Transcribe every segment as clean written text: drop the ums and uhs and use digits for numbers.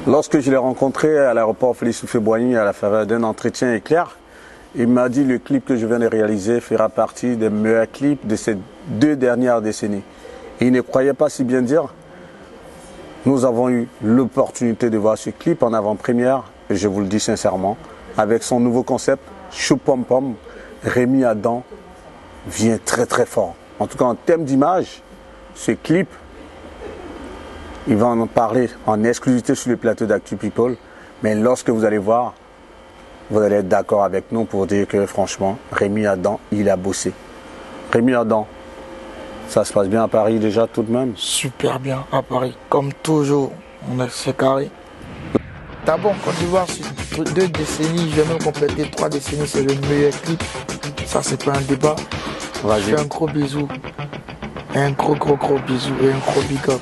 Lorsque je l'ai rencontré à l'aéroport Félix Houphouët-Boigny à la faveur d'un entretien éclair, il m'a dit le clip que je viens de réaliser fera partie des meilleurs clips de ces 2 dernières décennies. Et il ne croyait pas si bien dire. Nous avons eu l'opportunité de voir ce clip en avant-première, et je vous le dis sincèrement, avec son nouveau concept, Chou Pom Pom, Rémi Adam vient très très fort. En tout cas en termes d'image, ce clip, il va en parler en exclusivité sur le plateau d'Actu People, mais lorsque vous allez voir, vous allez être d'accord avec nous pour dire que franchement, Rémi Adam, il a bossé. Rémi Adam, ça se passe bien à Paris déjà tout de même? Super bien à Paris, comme toujours, c'est carré. D'abord, en Côte d'Ivoire, sur 2 décennies, je vais même compléter 3 décennies, c'est le meilleur clip. Ça, c'est pas un débat. Je fais un gros bisou, un gros bisou et un gros big up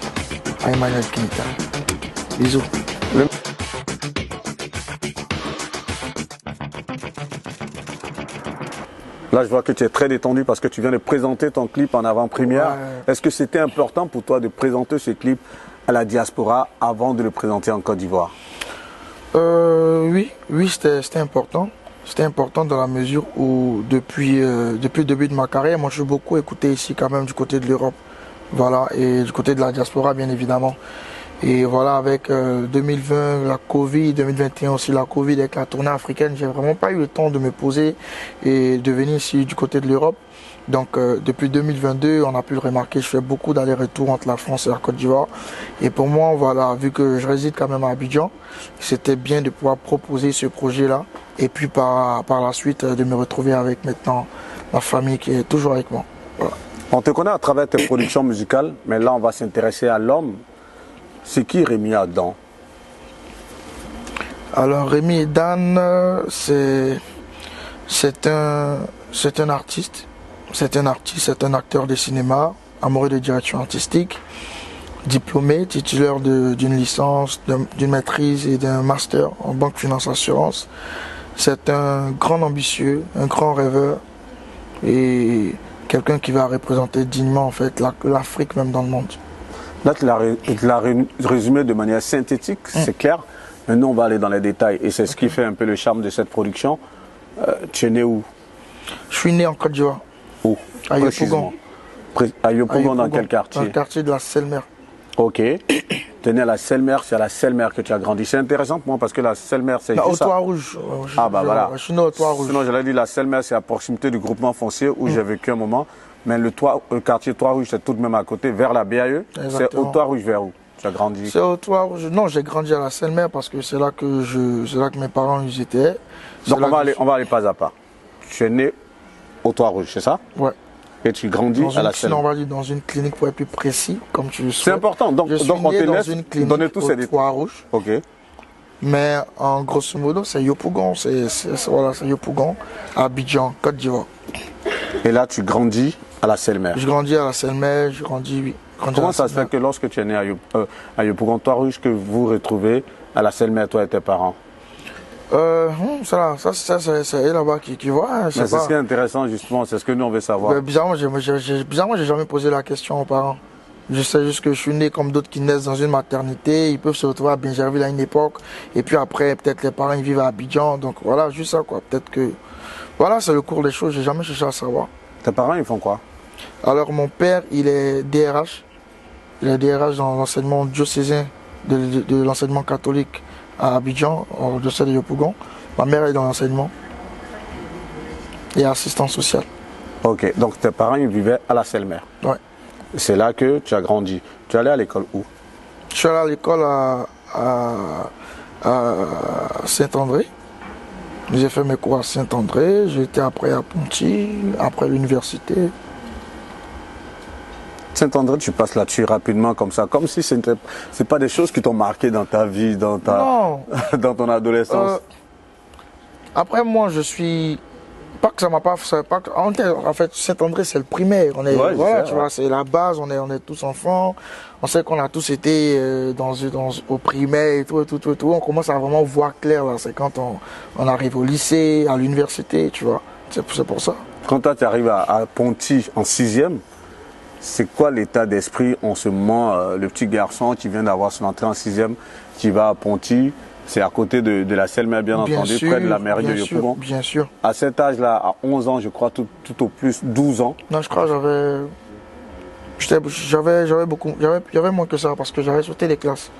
à Emmanuel Kinita. Bisous. Là, je vois que tu es très détendu parce que tu viens de présenter ton clip en avant-première. Ouais. Est-ce que c'était important pour toi de présenter ce clip à la diaspora avant de le présenter en Côte d'Ivoire? Oui, c'était important. C'était important dans la mesure où depuis le début de ma carrière, moi je suis beaucoup écouté ici quand même du côté de l'Europe. Voilà, et du côté de la diaspora bien évidemment. Et voilà, avec 2020, la Covid, 2021 aussi la Covid, avec la tournée africaine, j'ai vraiment pas eu le temps de me poser et de venir ici du côté de l'Europe. Donc depuis 2022, on a pu le remarquer, je fais beaucoup d'allers-retours entre la France et la Côte d'Ivoire. Et pour moi, voilà, vu que je réside quand même à Abidjan, c'était bien de pouvoir proposer ce projet-là. Et puis par la suite, de me retrouver avec maintenant ma famille qui est toujours avec moi. Voilà. On te connaît à travers tes productions musicales, mais là on va s'intéresser à l'homme. C'est qui Rémi Adam? Alors Rémi Adam, c'est un artiste. C'est un artiste, c'est un acteur de cinéma, amoureux de direction artistique, diplômé, titulaire d'une licence, d'une maîtrise et d'un master en banque, finance, assurance. C'est un grand ambitieux, un grand rêveur et quelqu'un qui va représenter dignement en fait l'Afrique même dans le monde. Là, tu l'as résumé de manière synthétique, c'est clair. Maintenant, on va aller dans les détails. Et c'est ce qui fait un peu le charme de cette production. Tu es né où? Je suis né en Côte d'Ivoire. Où? À Yopougon. À Yopougon, dans quel quartier? Dans le quartier de la Selmer. Ok. Tu es né à la Selmer, c'est à la Selmer que tu as grandi. C'est intéressant pour moi parce que la Selmer, c'est juste au Toit Rouge. Ah bah voilà. Je suis né au Toit Rouge. Sinon, j'allais dire la Selmer, c'est à proximité du groupement foncier où j'ai vécu un moment. Mais le quartier Toit Rouge, c'est tout de même à côté, vers la BAE. C'est au Toit Rouge vers où tu as grandi? C'est au Toit Rouge. Non, j'ai grandi à la Selmer parce que c'est là que mes parents ils étaient. Donc on va aller pas à pas. Tu es né au Toit Rouge, c'est ça? Ouais. Et tu grandis à la Selmer. On va dire dans une clinique pour être plus précis, comme tu le souhaites. C'est important. Donc on te laisse donner tous ces détails. Toit Rouge. Ok. Mais en grosso modo, c'est Yopougon. C'est Yopougon, Abidjan, Côte d'Ivoire. Et là, tu grandis à la Selmer. Je grandis à la Selmer, oui. Comment ça se fait que lorsque tu es né à Yopougon, Toit Rouge, que vous retrouvez à la Selmer, toi et tes parents? Ça c'est eux là-bas qui voient. Mais c'est ce qui est intéressant justement, c'est ce que nous on veut savoir. Bizarrement, j'ai jamais posé la question aux parents. Je sais juste que je suis né comme d'autres qui naissent dans une maternité, ils peuvent se retrouver à Bingerville à une époque, et puis après peut-être les parents ils vivent à Abidjan, donc voilà, juste ça quoi. Peut-être que voilà, c'est le cours des choses, j'ai jamais cherché à savoir. Tes parents ils font quoi? Alors mon père il est DRH, dans l'enseignement diocésain de l'enseignement catholique à Abidjan, au diocèse de Yopougon. Ma mère est dans l'enseignement et assistante sociale. Ok, donc tes parents ils vivaient à la Selmer. Ouais. C'est là que tu as grandi. Tu es allé à l'école où? Je suis allé à l'école à Saint-André. J'ai fait mes cours à Saint-André. J'étais après à Ponty, après l'université. Saint-André, tu passes là-dessus rapidement comme ça, comme si c'est pas des choses qui t'ont marqué dans ta vie, dans ton adolescence. Après moi, je suis pas que ça m'a pas, en fait Saint-André c'est le primaire, on est tu vois, c'est la base, on est tous enfants, on sait qu'on a tous été au primaire et tout, on commence à vraiment voir clair là, c'est quand on arrive au lycée, à l'université, tu vois, c'est pour ça. Quand toi tu arrives à Ponty en 6e, c'est quoi l'état d'esprit en ce moment, le petit garçon qui vient d'avoir son entrée en 6e tu vas à Ponty, c'est à côté de la Selmer, bien entendu, près de la mairie de Yopougon. Bien sûr. À cet âge-là, à 11 ans, je crois, tout au plus 12 ans. Non, je crois que j'avais moins que ça parce que j'avais sauté les classes.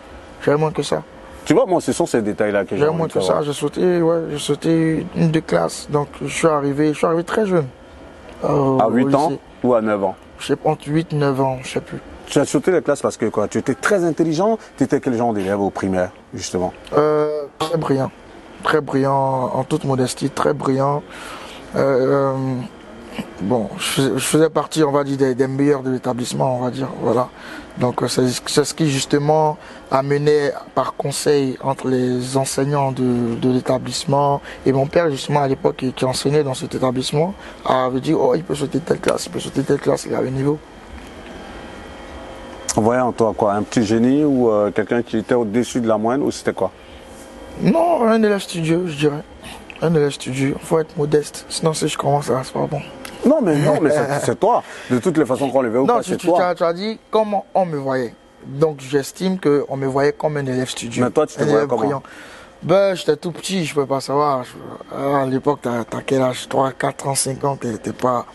J'avais moins que ça. Tu vois, moi, ce sont ces détails-là que j'ai. J'avais moins que ça. J'ai sauté une de classe. Donc, je suis arrivé très jeune. À 8 ans ou à 9 ans? Je sais pas, entre 8 et 9 ans, je sais plus. Tu as sauté les classes parce que quoi? Tu étais très intelligent? Tu étais quel genre d'élève au primaire, justement? Très brillant. Très brillant, en toute modestie, très brillant. Bon, je faisais partie, on va dire, des meilleurs de l'établissement, on va dire, voilà. Donc c'est ce qui justement a mené par conseil entre les enseignants de l'établissement et mon père justement à l'époque qui enseignait dans cet établissement avait dit oh il peut sauter telle classe, il a le niveau. On voyait en toi quoi, un petit génie ou quelqu'un qui était au-dessus de la moyenne ou c'était quoi? Non, un élève studieux, je dirais. Un élève studieux, il faut être modeste, sinon si je commence à c'est pas bon. Non, mais c'est toi. De toutes les façons qu'on le veut ou pas, c'est toi. Tu as dit comment on me voyait. Donc j'estime qu'on me voyait comme un élève studieux. Mais toi, tu te voyais comment? Brillant. Ben, j'étais tout petit, je ne peux pas savoir. À l'époque, tu as quel âge? 3, 4 ans, 5 ans, tu n'es pas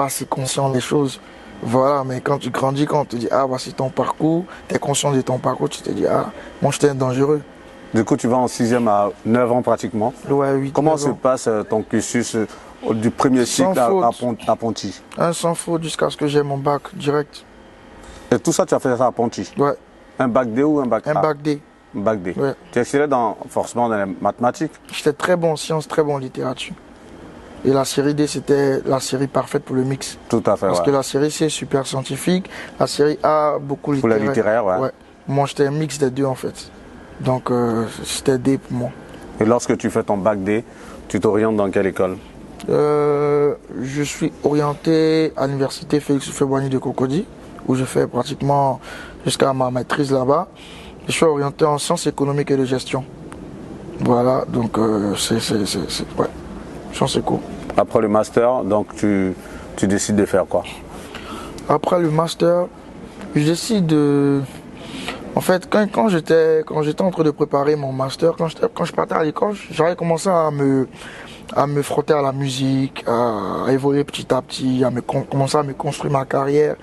assez conscient des choses. Voilà, mais quand tu grandis, quand on te dit, ah, voici ton parcours, tu es conscient de ton parcours, tu te dis, ah, moi, j'étais dangereux. Du coup, tu vas en 6e à 9 ans pratiquement. Ouais, 8 Comment se passe ton cursus du premier cycle à Ponty? Sans faute jusqu'à ce que j'ai mon bac direct. Et tout ça, tu as fait ça à Ponty? Ouais. Un bac D ou un bac A? Un bac D. Un bac D. Ouais. Tu excellais forcément dans les mathématiques? J'étais très bon en sciences, très bon en littérature. Et la série D, c'était la série parfaite pour le mix. Tout à fait, Parce que la série C, super scientifique. La série A, beaucoup littéraire. Pour la littéraire, ouais. Moi, j'étais un mix des deux, en fait. Donc, c'était D pour moi. Et lorsque tu fais ton bac D, tu t'orientes dans quelle école? Je suis orienté à l'université Félix Houphouët-Boigny de Cocody, où je fais pratiquement jusqu'à ma maîtrise là-bas. Je suis orienté en sciences économiques et de gestion. Voilà, donc c'est sciences éco. Après le master, donc tu décides de faire quoi? Après le master, je décide de... En fait, quand j'étais en train de préparer mon master, quand je partais à l'école, j'avais commencé à me frotter à la musique, à évoluer petit à petit, commencer à me construire ma carrière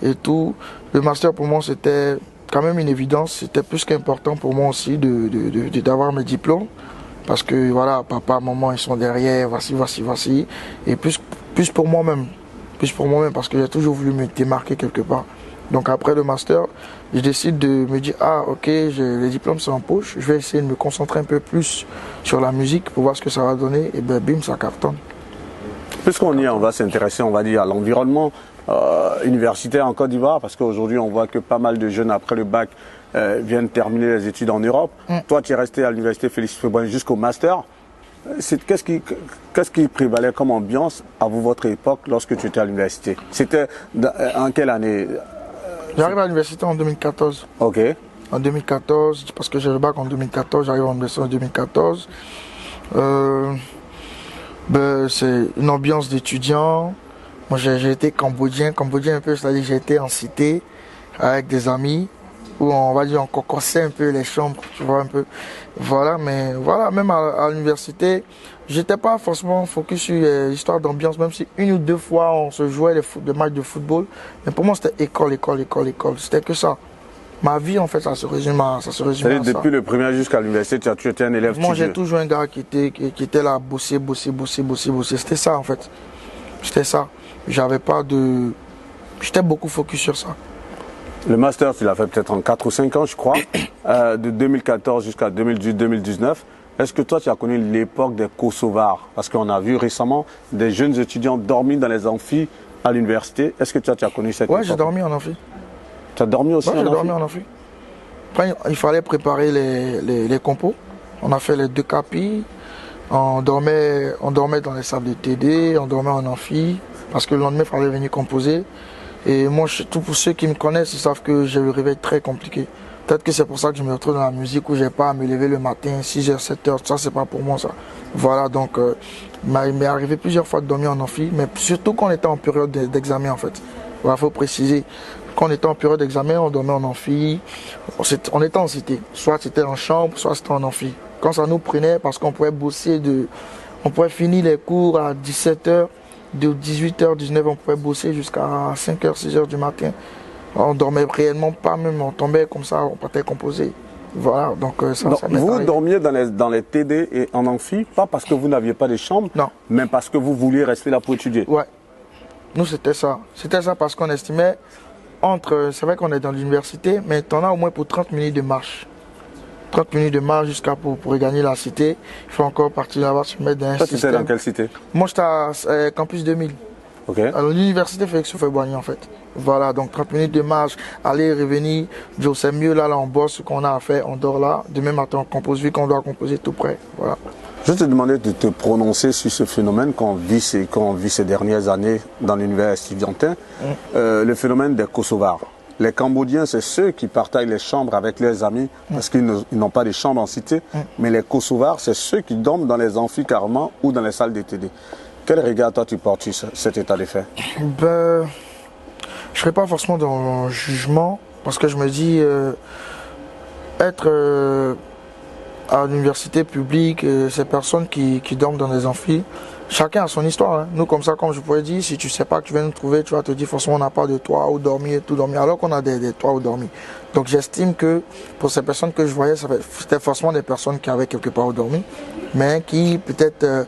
et tout. Le master pour moi c'était quand même une évidence, c'était plus qu'important pour moi aussi d'avoir mes diplômes. Parce que voilà, papa, maman, ils sont derrière, voici. Et plus pour moi-même. Plus pour moi-même, parce que j'ai toujours voulu me démarquer quelque part. Donc après le master, je décide de me dire, ah ok, les diplômes sont en poche, je vais essayer de me concentrer un peu plus sur la musique pour voir ce que ça va donner. Et ben bim, ça cartonne. Puisqu'on y est, on va s'intéresser, on va dire, à l'environnement universitaire en Côte d'Ivoire, parce qu'aujourd'hui, on voit que pas mal de jeunes, après le bac, viennent terminer les études en Europe. Toi, tu es resté à l'université Félix Houphouët-Boigny jusqu'au master. Qu'est-ce qui prévalait comme ambiance à votre époque lorsque tu étais à l'université? C'était en quelle année? J'arrive à l'université en 2014. Ok. En 2014, parce que j'ai le bac en 2014, j'arrive à l'université en 2014. C'est une ambiance d'étudiant. Moi, j'ai été cambodgien un peu, c'est-à-dire j'ai été en cité avec des amis où on va dire on concorsait un peu les chambres, tu vois un peu. Voilà, mais voilà, même à l'université, j'étais pas forcément focus sur l'histoire d'ambiance, même si une ou deux fois on se jouait des matchs de football. Mais pour moi, c'était école. C'était que ça. Ma vie, en fait, ça se résume à ça. Depuis le primaire jusqu'à l'université, tu étais un élève studieux. Moi, j'ai toujours un gars qui était là, bosser. C'était ça, en fait. C'était ça. J'étais beaucoup focus sur ça. Le master, tu l'as fait peut-être en 4 ou 5 ans, je crois, de 2014 jusqu'à 2018-2019. Est-ce que toi, tu as connu l'époque des Kosovars? Parce qu'on a vu récemment des jeunes étudiants dormir dans les amphis à l'université. Est-ce que toi, tu as connu cette époque? Ouais, j'ai dormi en amphi. Tu as dormi aussi en amphi? Ouais, j'ai dormi en amphi. Après, il fallait préparer les compos. On a fait les 2 capis. On dormait dans les salles de TD, on dormait en amphi. Parce que le lendemain, il fallait venir composer. Et moi, tout pour ceux qui me connaissent, ils savent que j'ai le réveil très compliqué. Peut-être que c'est pour ça que je me retrouve dans la musique où j'ai pas à me lever le matin, 6h, 7h, ça c'est pas pour moi ça. Voilà, donc il m'est arrivé plusieurs fois de dormir en amphi, mais surtout quand on était en période d'examen en fait. Il faut préciser. Quand on était en période d'examen, on dormait en amphi. On était en cité. Soit c'était en chambre, soit c'était en amphi. Quand ça nous prenait, parce qu'on pouvait bosser on pouvait finir les cours à 17h, de 18h, 19h, on pouvait bosser jusqu'à 5h, 6h du matin. On dormait réellement pas, même on tombait comme ça, on partait composer. Voilà, donc ça m'est vous arrivé. dormiez dans les TD et en amphi, pas parce que vous n'aviez pas de chambre, Non. mais parce que vous vouliez rester là pour étudier. Ouais. Nous, c'était ça. C'était ça parce qu'on estimait, c'est vrai qu'on est dans l'université, mais tu en as au moins pour 30 minutes de marche. 30 minutes de marche jusqu'à pour regagner la cité. Il faut encore partir là-bas, se mettre dans un Toi, tu étais système. dans quelle cité? Moi, j'étais à Campus 2000. Ok. Alors, l'université Félix Houphouët-Boigny, en fait. Voilà, donc 30 minutes de marche, aller, revenir. Joe, c'est mieux, là, on bosse ce qu'on a à faire, on dort là. Demain matin, on compose, vu qu'on doit composer tout près. Voilà. Je te demandais de te prononcer sur ce phénomène qu'on vit ces dernières années dans l'univers estudiantin, le phénomène des Kosovars. Les Cambodgiens, c'est ceux qui partagent les chambres avec leurs amis parce qu'ils n'ont pas de chambre en cité. Mais les Kosovars, c'est ceux qui dorment dans les amphis carrément ou dans les salles de TD. Quel regard toi tu portes sur cet état des faits? Je ne serais pas forcément dans le jugement parce que je me dis être à l'université publique, ces personnes qui dorment dans les amphis, chacun a son histoire. Hein. Nous, comme ça, comme je pourrais dire, si tu ne sais pas que tu viens nous trouver, tu vas te dire forcément on n'a pas de toit où dormir, tout dormir, alors qu'on a des toits où dormir. Donc j'estime que pour ces personnes que je voyais, c'était forcément des personnes qui avaient quelque part où dormir, mais qui peut-être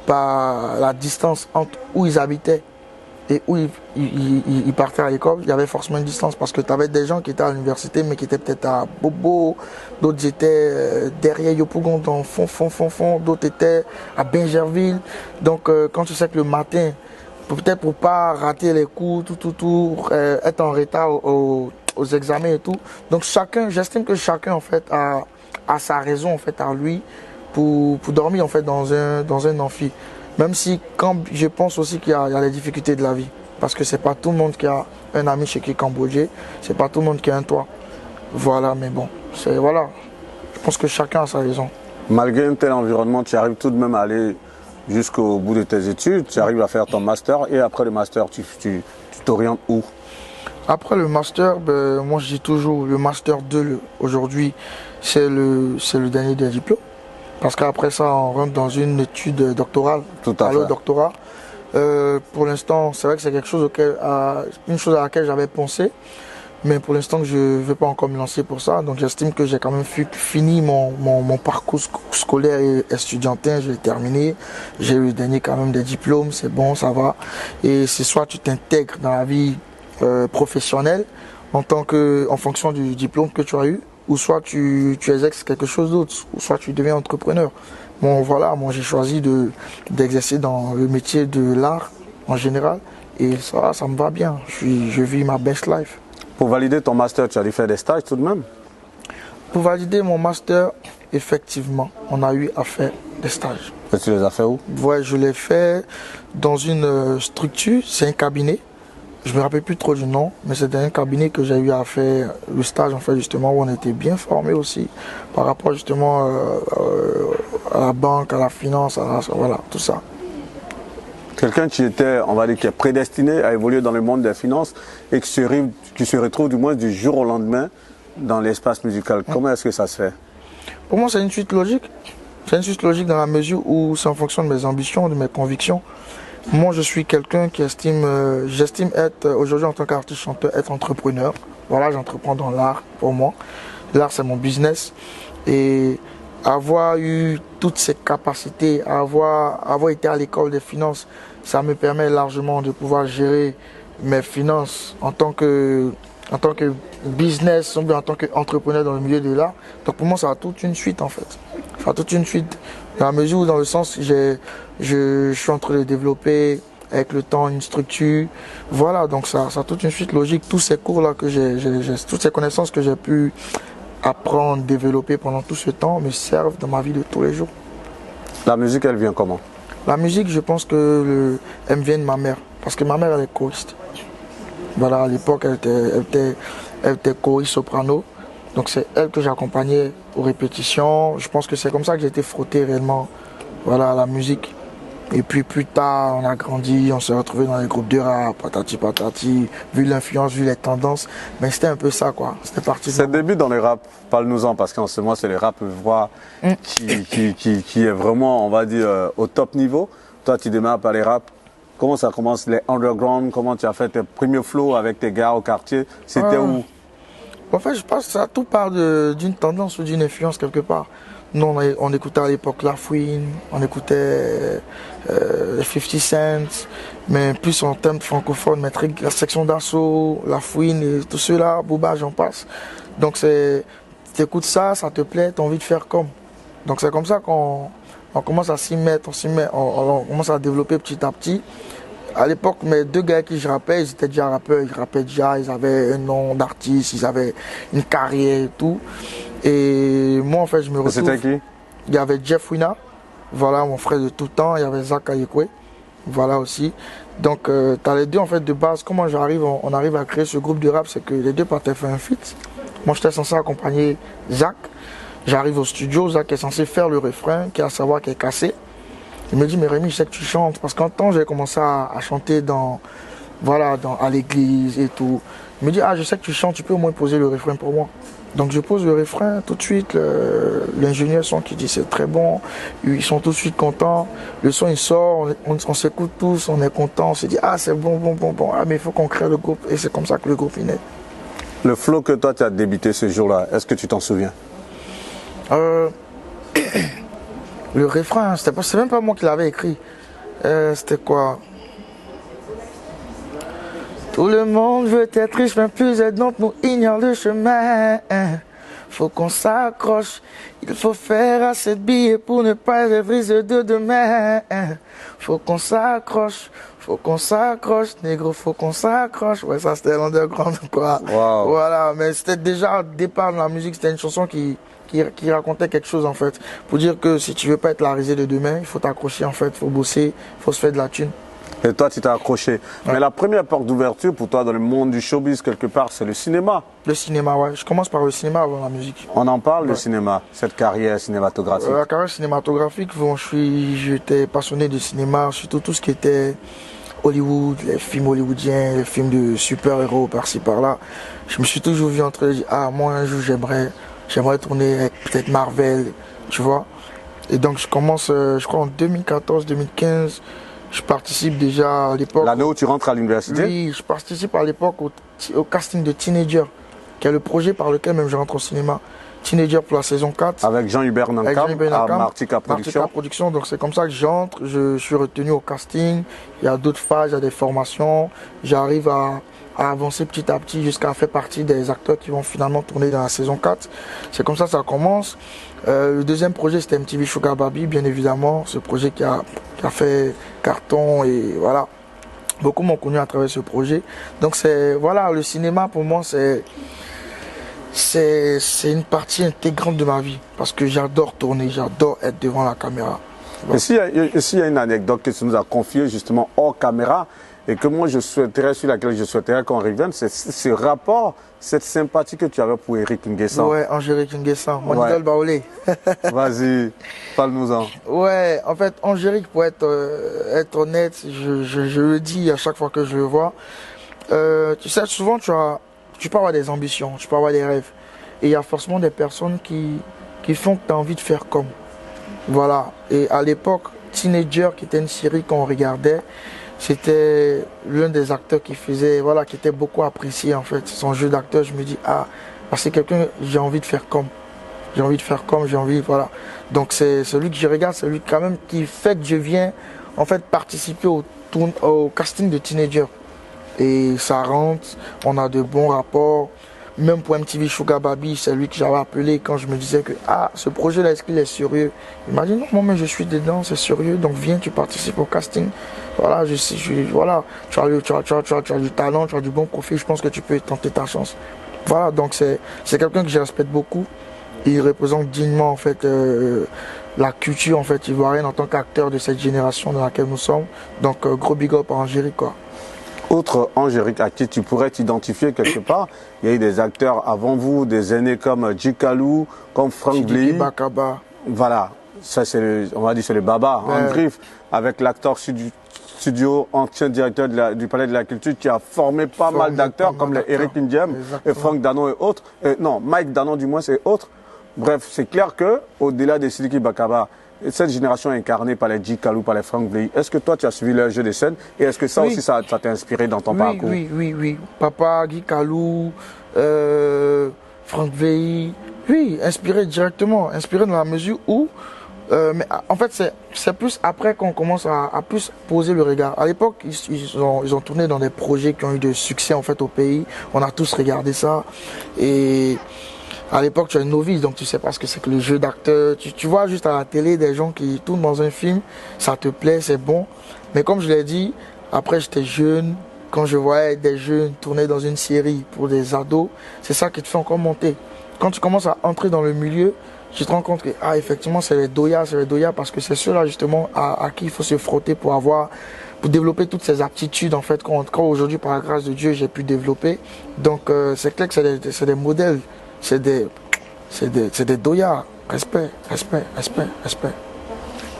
par la distance entre où ils habitaient et où ils partaient à l'école, il y avait forcément une distance parce que tu avais des gens qui étaient à l'université mais qui étaient peut-être à Bobo, d'autres étaient derrière Yopougon dans fond, d'autres étaient à Bingerville. Donc quand tu sais que le matin, peut-être pour pas rater les cours, être en retard aux examens et tout. Donc j'estime que chacun en fait a sa raison en fait à lui pour dormir en fait dans un amphi. Même si quand je pense aussi qu'il y a les difficultés de la vie. Parce que c'est pas tout le monde qui a un ami chez qui est cambodgien, c'est pas tout le monde qui a un toit. Voilà, mais bon, voilà. Je pense que chacun a sa raison. Malgré un tel environnement, tu arrives tout de même à aller jusqu'au bout de tes études, tu arrives à faire ton master et après le master, tu t'orientes où? Après le master, moi je dis toujours le master 2 aujourd'hui, c'est le dernier des diplômes. Parce qu'après ça, on rentre dans une étude doctorale, Tout à fait. doctorat. Pour l'instant, c'est vrai que c'est une chose à laquelle j'avais pensé, mais pour l'instant, je ne vais pas encore me lancer pour ça. Donc, j'estime que j'ai quand même fini mon parcours scolaire et estudiantin. Je l'ai terminé. J'ai eu le dernier quand même des diplômes. C'est bon, ça va. Et c'est soit tu t'intègres dans la vie professionnelle en fonction du diplôme que tu as eu, ou soit tu exerces quelque chose d'autre, ou soit tu deviens entrepreneur. Bon, voilà, moi j'ai choisi d'exercer dans le métier de l'art en général, et ça me va bien. Je vis ma best life. Pour valider ton master, tu as dû faire des stages tout de même? Pour valider mon master, effectivement, on a eu à faire des stages. Et tu les as fait où? Ouais, je l'ai fait dans une structure, c'est un cabinet. Je ne me rappelle plus trop du nom, mais c'était un cabinet que j'ai eu à faire le stage, en fait, justement, où on était bien formés aussi par rapport justement à la banque, à la finance, voilà, tout ça. Quelqu'un qui était, on va dire, qui est prédestiné à évoluer dans le monde des finances et qui se retrouve du moins du jour au lendemain dans l'espace musical. Comment est-ce que ça se fait? Pour moi, c'est une suite logique. C'est une suite logique dans la mesure où c'est en fonction de mes ambitions, de mes convictions. Moi, je suis quelqu'un qui j'estime être, aujourd'hui en tant qu'artiste chanteur, être entrepreneur. Voilà, j'entreprends dans l'art pour moi. L'art, c'est mon business. Et avoir eu toutes ces capacités, avoir été à l'école des finances, ça me permet largement de pouvoir gérer mes finances en tant que business, ou bien en tant qu'entrepreneur dans le milieu de l'art. Donc pour moi, ça a toute une suite en fait. Ça a toute une suite. Dans la mesure où, dans le sens, je suis en train de développer avec le temps une structure. Voilà, donc ça a toute une suite logique. Tous ces cours-là toutes ces connaissances que j'ai pu apprendre, développer pendant tout ce temps me servent dans ma vie de tous les jours. La musique, elle vient comment? La musique, je pense que elle me vient de ma mère. Parce que ma mère, elle est choriste. Voilà, à l'époque, elle était choriste soprano. Donc c'est elle que j'accompagnais aux répétitions. Je pense que c'est comme ça que j'ai été frotté réellement, voilà, à la musique. Et puis plus tard, on a grandi, on s'est retrouvé dans les groupes de rap, patati patati, vu l'influence, vu les tendances. Mais c'était un peu ça, quoi. C'était parti. Ses débuts dans le rap, parle-nous-en, parce qu'en ce moment, c'est le rap voix qui est vraiment, on va dire, au top niveau. Toi, tu démarres par les rap. Comment ça commence, les underground? Comment tu as fait tes premiers flows avec tes gars au quartier? C'était où? En fait, je pense que ça tout part d'une tendance ou d'une influence quelque part. Nous, on écoutait à l'époque La Fouine, on écoutait les 50 Cent, mais plus en termes francophones, la section d'assaut, La Fouine et tout cela, Booba, j'en passe. Donc, tu écoutes ça, ça te plaît, tu as envie de faire comme. Donc, c'est comme ça qu'on commence à s'y mettre, on commence à développer petit à petit. À l'époque, mes deux gars qui je rappais, ils étaient déjà rappeurs, ils rappaient déjà, ils avaient un nom d'artiste, ils avaient une carrière et tout. Et moi, en fait, je me retrouve... C'était qui? Il y avait Jeff Wina, voilà, mon frère de tout le temps. Il y avait Zach Ayekwe, voilà aussi. Donc, tu as les deux, en fait, de base. Comment on arrive à créer ce groupe de rap, c'est que les deux partaient faire un feat. Moi, j'étais censé accompagner Zach. J'arrive au studio, Zach est censé faire le refrain, qui est à savoir qui est cassé. Il me dit, mais Rémi, je sais que tu chantes. Parce qu'en temps, j'ai commencé à chanter à l'église et tout. Il me dit, ah, je sais que tu chantes, tu peux au moins poser le refrain pour moi. Donc je pose le refrain, tout de suite, l'ingénieur son qui dit c'est très bon, ils sont tout de suite contents, le son il sort, on s'écoute tous, on est contents, on se dit ah c'est bon, ah mais il faut qu'on crée le groupe, et c'est comme ça que le groupe est né. Le flow que toi tu as débité ce jour-là, est-ce que tu t'en souviens? Le refrain, c'est même pas moi qui l'avais écrit, c'était quoi? Tout le monde veut être riche, mais plus d'entre nous ignore le chemin. Faut qu'on s'accroche, il faut faire assez de billets pour ne pas être brisé de demain. Faut qu'on s'accroche, négro, faut qu'on s'accroche. Ouais, ça c'était l'underground, quoi. Wow. Voilà, mais c'était déjà au départ de la musique, c'était une chanson qui racontait quelque chose en fait. Pour dire que si tu veux pas être la risée de demain, il faut t'accrocher en fait, il faut bosser, il faut se faire de la thune. Et toi, tu t'es accroché. Ouais. Mais la première porte d'ouverture pour toi dans le monde du showbiz, quelque part, c'est le cinéma. Le cinéma, ouais. Je commence par le cinéma avant la musique. On en parle, le cinéma, cette carrière cinématographique. La carrière cinématographique, bon, j'étais passionné de cinéma, surtout tout ce qui était Hollywood, les films hollywoodiens, les films de super-héros par-ci par-là. Je me suis toujours vu entre les... Ah, moi, un jour, j'aimerais tourner avec peut-être Marvel, tu vois. Et donc, je commence, je crois, en 2014-2015. Je participe déjà à l'époque... L'année où tu rentres à l'université? Oui, je participe à l'époque au casting de Teenager, qui est le projet par lequel même je rentre au cinéma. Teenager pour la saison 4. Avec Jean-Hubert Nankam, à Martika Production. Donc c'est comme ça que j'entre, je suis retenu au casting. Il y a d'autres phases, il y a des formations. J'arrive à avancer petit à petit jusqu'à faire partie des acteurs qui vont finalement tourner dans la saison 4. C'est comme ça que ça commence. Le deuxième projet, c'était MTV Sugar Baby, bien évidemment. Ce projet qui a fait carton et voilà. Beaucoup m'ont connu à travers ce projet. Donc voilà, le cinéma pour moi c'est une partie intégrante de ma vie. Parce que j'adore tourner, j'adore être devant la caméra. Bon. Et s'il y a une anecdote que tu nous as confiée justement hors caméra, et que moi sur laquelle je souhaiterais qu'on revienne, c'est ce rapport, cette sympathie que tu avais pour Eric Nguessan. Ouais, Angérique Nguessan, mon idole baoulé. Vas-y, parle-nous-en. Ouais, en fait, Angérique, pour être honnête, je le dis à chaque fois que je le vois, tu sais, souvent tu peux avoir des ambitions, tu peux avoir des rêves. Et il y a forcément des personnes qui font que tu as envie de faire comme. Voilà. Et à l'époque, Teenager, qui était une série qu'on regardait, c'était l'un des acteurs qui était beaucoup apprécié en fait. Son jeu d'acteur, je me dis, ah, c'est quelqu'un, j'ai envie de faire comme. Voilà. Donc c'est celui que je regarde, c'est lui quand même qui fait que je viens en fait participer au casting de Teenager. Et ça rentre, on a de bons rapports. Même pour MTV Sugar Baby, c'est lui que j'avais appelé quand je me disais que ce projet-là, est-ce qu'il est sérieux? Il m'a dit non, moi je suis dedans, c'est sérieux, donc viens, tu participes au casting. Voilà, voilà, tu as du talent, tu as du bon profil, je pense que tu peux tenter ta chance. Voilà, donc c'est quelqu'un que je respecte beaucoup. Il représente dignement en fait la culture en fait ivoirienne en tant qu'acteur de cette génération dans laquelle nous sommes. Donc gros big up à Angérique, quoi. Autre Angérique à qui tu pourrais t'identifier quelque part, il y a eu des acteurs avant vous, des aînés comme Djikalou, comme Frank Blee. Bakaba. Voilà. ça c'est, on va dire, c'est le baba, en griffe, avec l'acteur studio, ancien directeur du Palais de la Culture, qui a formé pas mal d'acteurs comme les Eric Ndiem et Franck Danon et autres. Non, Mike Danon du moins et autres. Bref, c'est clair que au-delà de Sidiki Bakaba, cette génération est incarnée par les Dji Kalou, par les Franck Vlehi. Est-ce que toi, tu as suivi leur jeu de scène et est-ce que ça aussi, ça t'a inspiré dans ton parcours? Oui. Papa, Guy Kalou, Franck Vlehi, oui, inspiré directement, inspiré dans la mesure où, mais en fait, c'est plus après qu'on commence à plus poser le regard. À l'époque, ils ont tourné dans des projets qui ont eu de succès en fait au pays. On a tous regardé ça et à l'époque, tu es novice, donc tu sais pas ce que c'est que le jeu d'acteur. Tu vois juste à la télé des gens qui tournent dans un film, ça te plaît, c'est bon. Mais comme je l'ai dit, après j'étais jeune, quand je voyais des jeunes tourner dans une série pour des ados, c'est ça qui te fait encore monter. Quand tu commences à entrer dans le milieu, tu te rends compte que effectivement c'est les doyas parce que c'est ceux-là justement à qui il faut se frotter pour développer toutes ces aptitudes en fait quand aujourd'hui par la grâce de Dieu j'ai pu développer. Donc c'est clair que c'est des modèles. C'est des doyas. Respect.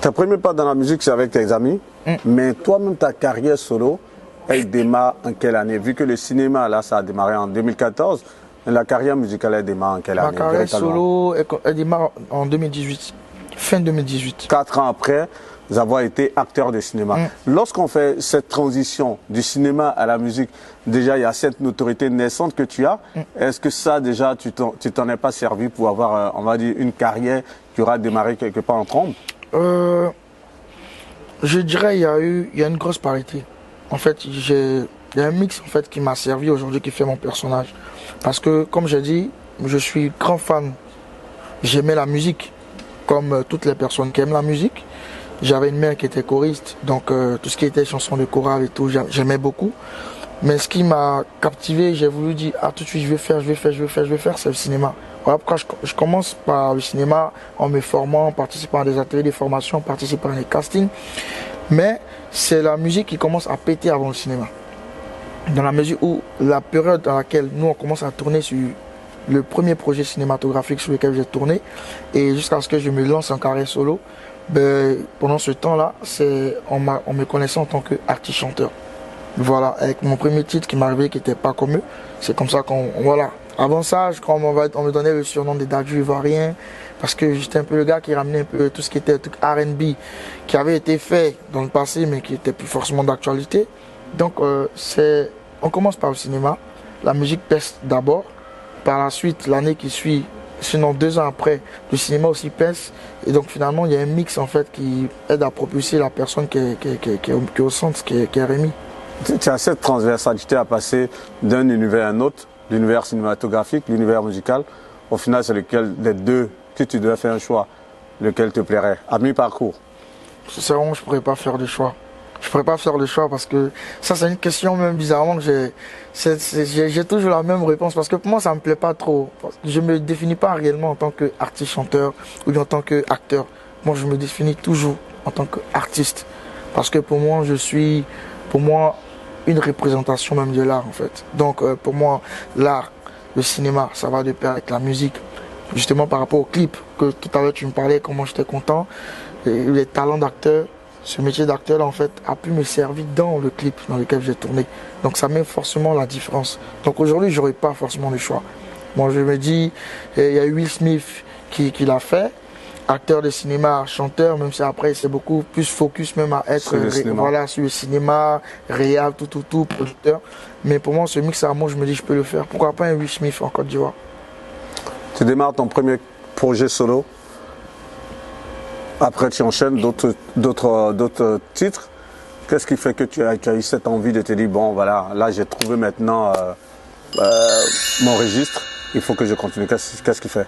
Ta première part dans la musique, c'est avec tes amis. Mais toi-même, ta carrière solo, elle démarre en quelle année? Vu que le cinéma, là, ça a démarré en 2014. La carrière musicale, elle démarre en quelle année? Ma carrière solo, elle démarre en 2018. Fin 2018. 4 ans après avoir été acteur de cinéma. Lorsqu'on fait cette transition du cinéma à la musique, déjà il y a cette notoriété naissante que tu as. Est-ce que ça déjà tu t'en es pas servi pour avoir, on va dire, une carrière qui aura démarré quelque part en trombe? Je dirais il y a une grosse parité. En fait, il y a un mix en fait qui m'a servi aujourd'hui, qui fait mon personnage. Parce que comme j'ai dit, je suis grand fan. J'aimais la musique, comme toutes les personnes qui aiment la musique. J'avais une mère qui était choriste, donc tout ce qui était chansons de chorale et tout, j'aimais beaucoup. Mais ce qui m'a captivé, j'ai voulu dire, tout de suite, je vais faire, c'est le cinéma. Voilà pourquoi je commence par le cinéma en me formant, en participant à des ateliers de formation, en participant à des castings. Mais c'est la musique qui commence à péter avant le cinéma. Dans la mesure où la période dans laquelle nous on commence à tourner sur le premier projet cinématographique sur lequel j'ai tourné, et jusqu'à ce que je me lance en carrière solo, pendant ce temps-là, on me connaissait en tant qu'artiste-chanteur. Voilà, avec mon premier titre qui m'arrivait, qui n'était pas comme eux. C'est comme ça voilà. Avant ça, je crois on me donnait le surnom des Dadju Ivoiriens, parce que j'étais un peu le gars qui ramenait un peu tout ce qui était R&B, qui avait été fait dans le passé, mais qui n'était plus forcément d'actualité. Donc, on commence par le cinéma. La musique pèse d'abord. Par la suite, l'année qui suit, sinon 2 ans après, le cinéma aussi pèse. Et donc finalement, il y a un mix en fait qui aide à propulser la personne qui est au centre, qui est Rémi. Tu as cette transversalité à passer d'un univers à un autre, l'univers cinématographique, l'univers musical. Au final, c'est lequel des deux que tu devais faire un choix, lequel te plairait à mi-parcours? Sincèrement, je ne pourrais pas faire de choix. Je ne pourrais pas faire le choix parce que ça, c'est une question même bizarrement que j'ai toujours la même réponse parce que pour moi, ça ne me plaît pas trop. Je ne me définis pas réellement en tant qu'artiste-chanteur ou en tant qu'acteur. Moi, je me définis toujours en tant qu'artiste parce que pour moi, je suis une représentation même de l'art en fait. Donc, pour moi, l'art, le cinéma, ça va de pair avec la musique. Justement, par rapport au clip que tout à l'heure, tu me parlais, comment j'étais content, les talents d'acteur. Ce métier d'acteur en fait a pu me servir dans le clip dans lequel j'ai tourné. Donc ça met forcément la différence. Donc aujourd'hui je n'aurai pas forcément le choix. Moi je me dis, il y a Will Smith qui l'a fait, acteur de cinéma, chanteur, même si après c'est beaucoup plus focus même à être sur le cinéma, réel, tout, producteur. Mais pour moi ce mix à moi je me dis je peux le faire. Pourquoi pas un Will Smith en Côte d'Ivoire? Tu démarres ton premier projet solo. Après, tu enchaînes d'autres titres. Qu'est-ce qui fait que tu as eu cette envie de te dire, bon, voilà, là, j'ai trouvé maintenant mon registre, il faut que je continue. Qu'est-ce qui fait?